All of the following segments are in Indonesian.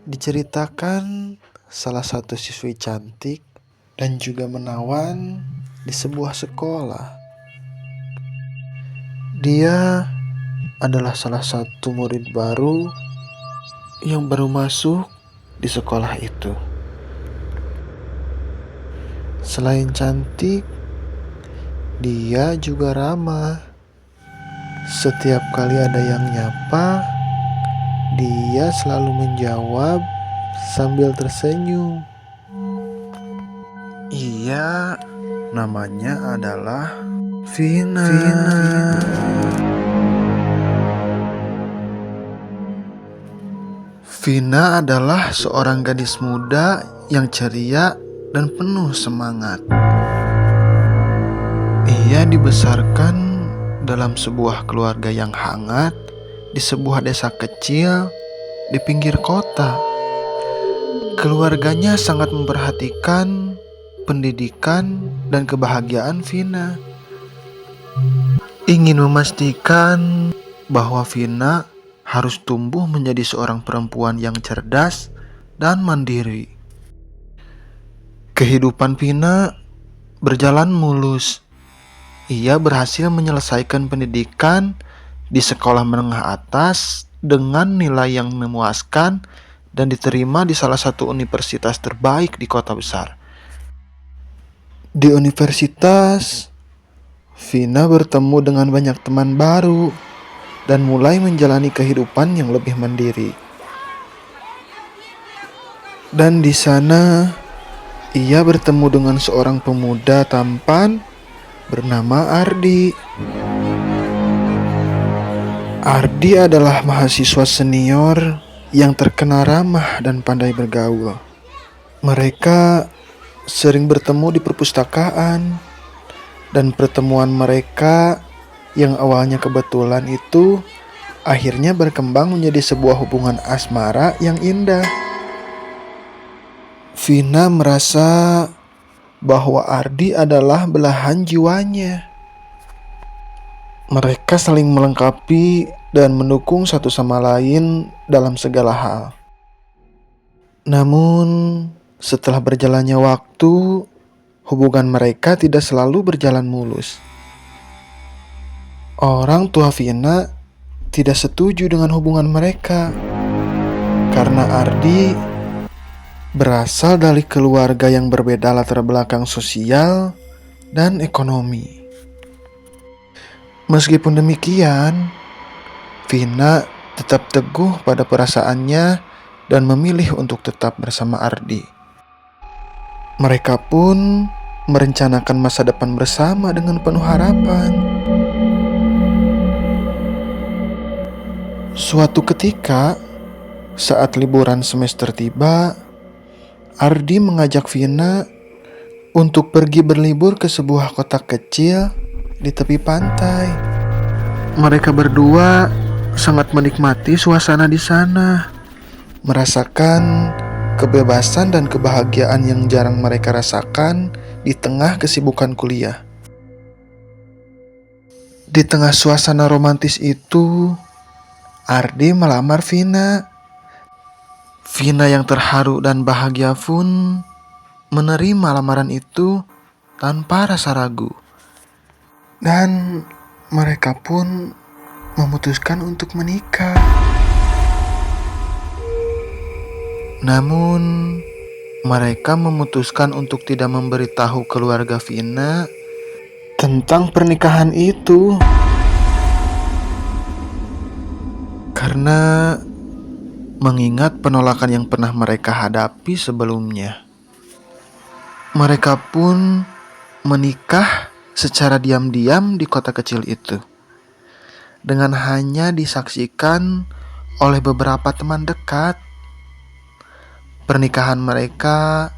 Diceritakan salah satu siswi cantik dan juga menawan di sebuah sekolah. Dia adalah salah satu murid baru yang baru masuk di sekolah itu. Selain cantik, dia juga ramah. Setiap kali ada yang nyapa, dia selalu menjawab sambil tersenyum. Ia namanya adalah Vina. Vina adalah seorang gadis muda yang ceria dan penuh semangat. Ia dibesarkan dalam sebuah keluarga yang hangat di sebuah desa kecil di pinggir kota. Keluarganya sangat memperhatikan pendidikan dan kebahagiaan Vina. Ingin memastikan bahwa Vina harus tumbuh menjadi seorang perempuan yang cerdas dan mandiri. Kehidupan Vina berjalan mulus. Ia berhasil menyelesaikan pendidikan di sekolah menengah atas dengan nilai yang memuaskan dan diterima di salah satu universitas terbaik di kota besar. Di universitas, Vina bertemu dengan banyak teman baru dan mulai menjalani kehidupan yang lebih mandiri. Dan di sana, ia bertemu dengan seorang pemuda tampan bernama Ardi. Ardi adalah mahasiswa senior yang terkenal ramah dan pandai bergaul. Mereka sering bertemu di perpustakaan, dan pertemuan mereka yang awalnya kebetulan itu akhirnya berkembang menjadi sebuah hubungan asmara yang indah. Vina merasa bahwa Ardi adalah belahan jiwanya. Mereka saling melengkapi dan mendukung satu sama lain dalam segala hal. Namun, setelah berjalannya waktu, hubungan mereka tidak selalu berjalan mulus. Orang tua Vina tidak setuju dengan hubungan mereka karena Ardi berasal dari keluarga yang berbeda latar belakang sosial dan ekonomi. Meskipun demikian, Vina tetap teguh pada perasaannya dan memilih untuk tetap bersama Ardi. Mereka pun merencanakan masa depan bersama dengan penuh harapan. Suatu ketika, saat liburan semester tiba, Ardi mengajak Vina untuk pergi berlibur ke sebuah kota kecil di tepi pantai. Mereka berdua sangat menikmati suasana di sana, merasakan kebebasan dan kebahagiaan yang jarang mereka rasakan di tengah kesibukan kuliah. Di tengah suasana romantis itu, Ardi melamar Vina. Vina yang terharu dan bahagia pun menerima lamaran itu tanpa rasa ragu. Dan mereka pun memutuskan untuk menikah. Namun, mereka memutuskan untuk tidak memberitahu keluarga Vina tentang pernikahan itu. Karena mengingat penolakan yang pernah mereka hadapi sebelumnya. Mereka pun menikah secara diam-diam di kota kecil itu, dengan hanya disaksikan oleh beberapa teman dekat. Pernikahan mereka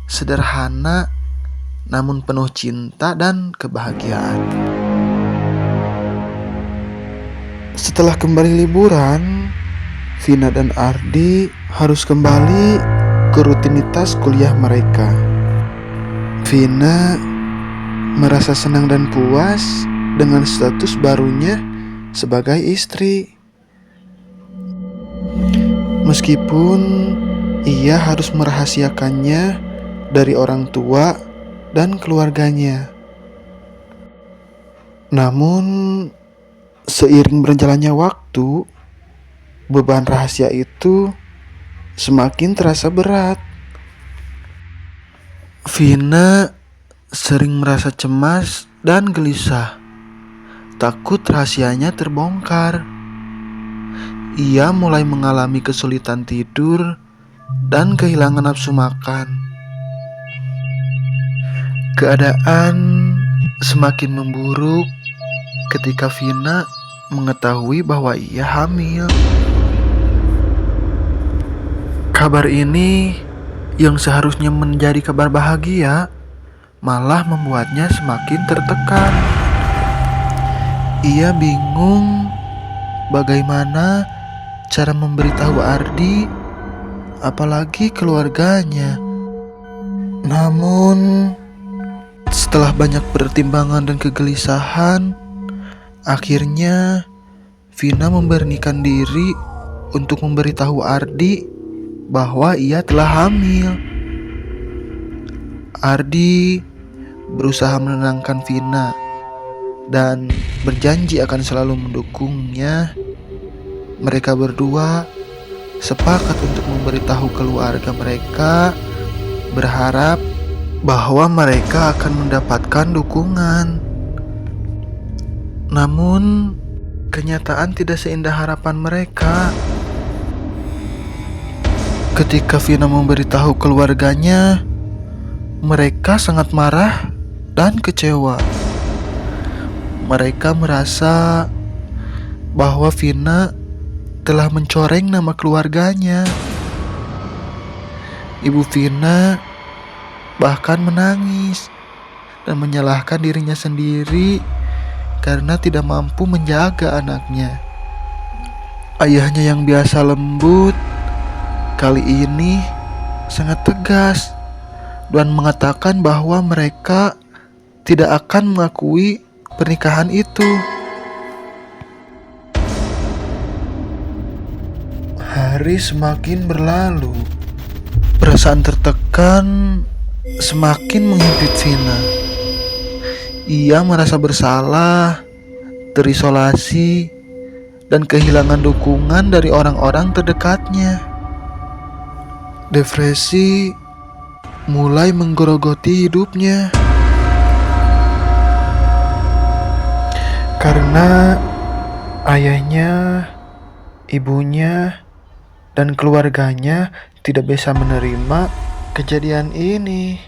sederhana namun penuh cinta dan kebahagiaan. Setelah kembali liburan, Vina dan Ardi harus kembali ke rutinitas kuliah mereka. Vina merasa senang dan puas dengan status barunya sebagai istri. Meskipun ia harus merahasiakannya dari orang tua dan keluarganya. Namun, seiring berjalannya waktu, beban rahasia itu semakin terasa berat. Vina sering merasa cemas dan gelisah, takut rahasianya terbongkar. Ia mulai mengalami kesulitan tidur dan kehilangan nafsu makan. Keadaan semakin memburuk ketika Vina mengetahui bahwa ia hamil. Kabar ini yang seharusnya menjadi kabar bahagia malah membuatnya semakin tertekan. Ia bingung bagaimana cara memberitahu Ardi, apalagi keluarganya. Namun, setelah banyak pertimbangan dan kegelisahan, akhirnya Vina memberanikan diri untuk memberitahu Ardi bahwa ia telah hamil. Ardi berusaha menenangkan Vina dan berjanji akan selalu mendukungnya. Mereka berdua sepakat untuk memberitahu keluarga mereka, berharap bahwa mereka akan mendapatkan dukungan. Namun, kenyataan tidak seindah harapan mereka. Ketika Vina memberitahu keluarganya, mereka sangat marah dan kecewa. Mereka merasa bahwa Vina telah mencoreng nama keluarganya. Ibu Vina bahkan menangis dan menyalahkan dirinya sendiri karena tidak mampu menjaga anaknya. Ayahnya yang biasa lembut, kali ini sangat tegas dan mengatakan bahwa mereka tidak akan mengakui pernikahan itu. Hari semakin berlalu. Perasaan tertekan semakin menghimpit Vina. Ia merasa bersalah, terisolasi, dan kehilangan dukungan dari orang-orang terdekatnya. Depresi mulai menggerogoti hidupnya. Karena ayahnya, ibunya, dan keluarganya tidak bisa menerima kejadian ini.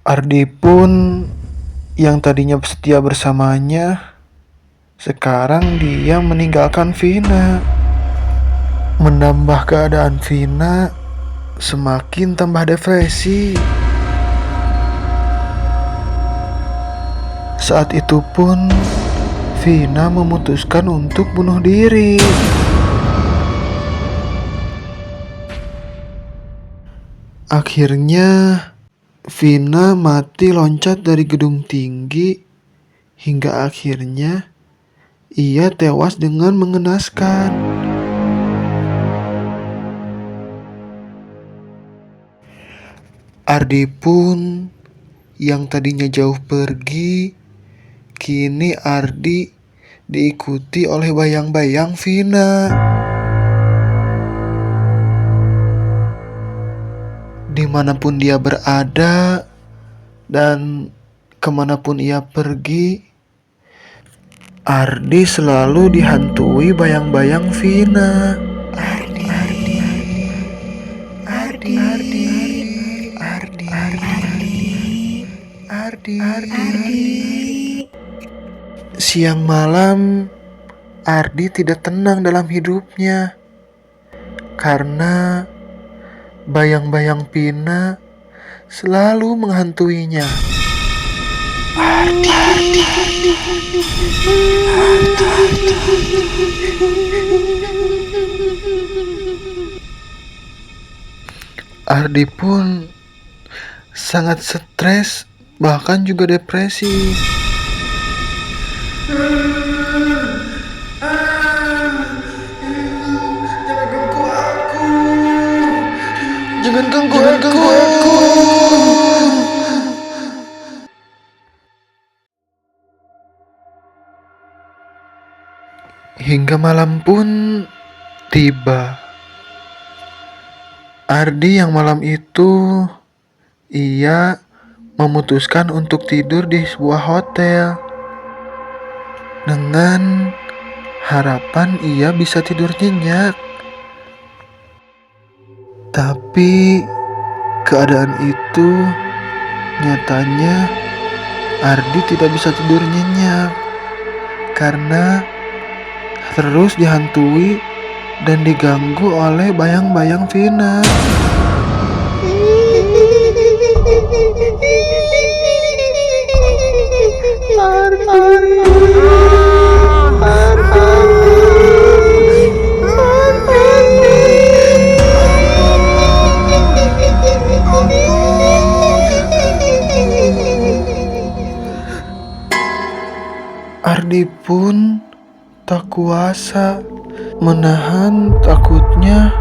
Ardi pun yang tadinya setia bersamanya, sekarang dia meninggalkan Vina. Menambah keadaan Vina semakin tambah depresi. Saat itu pun Vina memutuskan untuk bunuh diri. Akhirnya Vina mati loncat dari gedung tinggi hingga akhirnya ia tewas dengan mengenaskan. Ardi pun yang tadinya jauh pergi, kini Ardi diikuti oleh bayang-bayang Vina. Dimanapun dia berada dan kemanapun ia pergi, Ardi selalu dihantui bayang-bayang Vina. Ardi. Siang malam, Ardi tidak tenang dalam hidupnya karena bayang-bayang Vina selalu menghantuinya. Ardi pun sangat stres, bahkan juga depresi. Jangan ganggu aku. Hingga malam pun tiba. Ardi yang malam itu ia memutuskan untuk tidur di sebuah hotel dengan harapan ia bisa tidur nyenyak. Tapi keadaan itu nyatanya Ardi tidak bisa tidur nyenyak karena terus dihantui dan diganggu oleh bayang-bayang Vina. Ardi pun tak kuasa menahan takutnya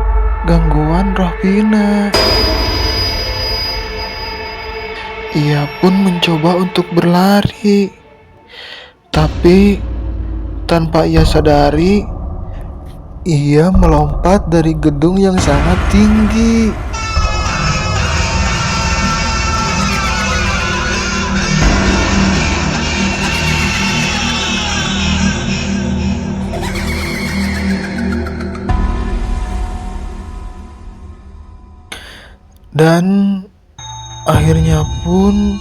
gangguan roh Vina. Ia pun mencoba untuk berlari, tapi tanpa ia sadari, ia melompat dari gedung yang sangat tinggi. Dan akhirnya pun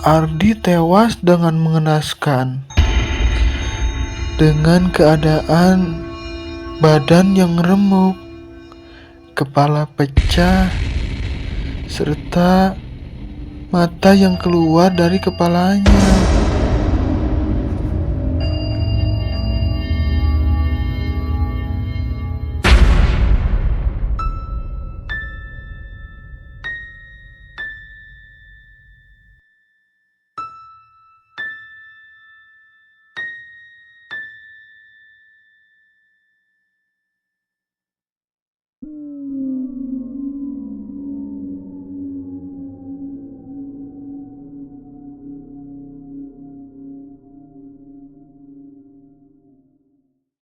Ardi tewas dengan mengenaskan, dengan keadaan badan yang remuk, kepala pecah, serta mata yang keluar dari kepalanya.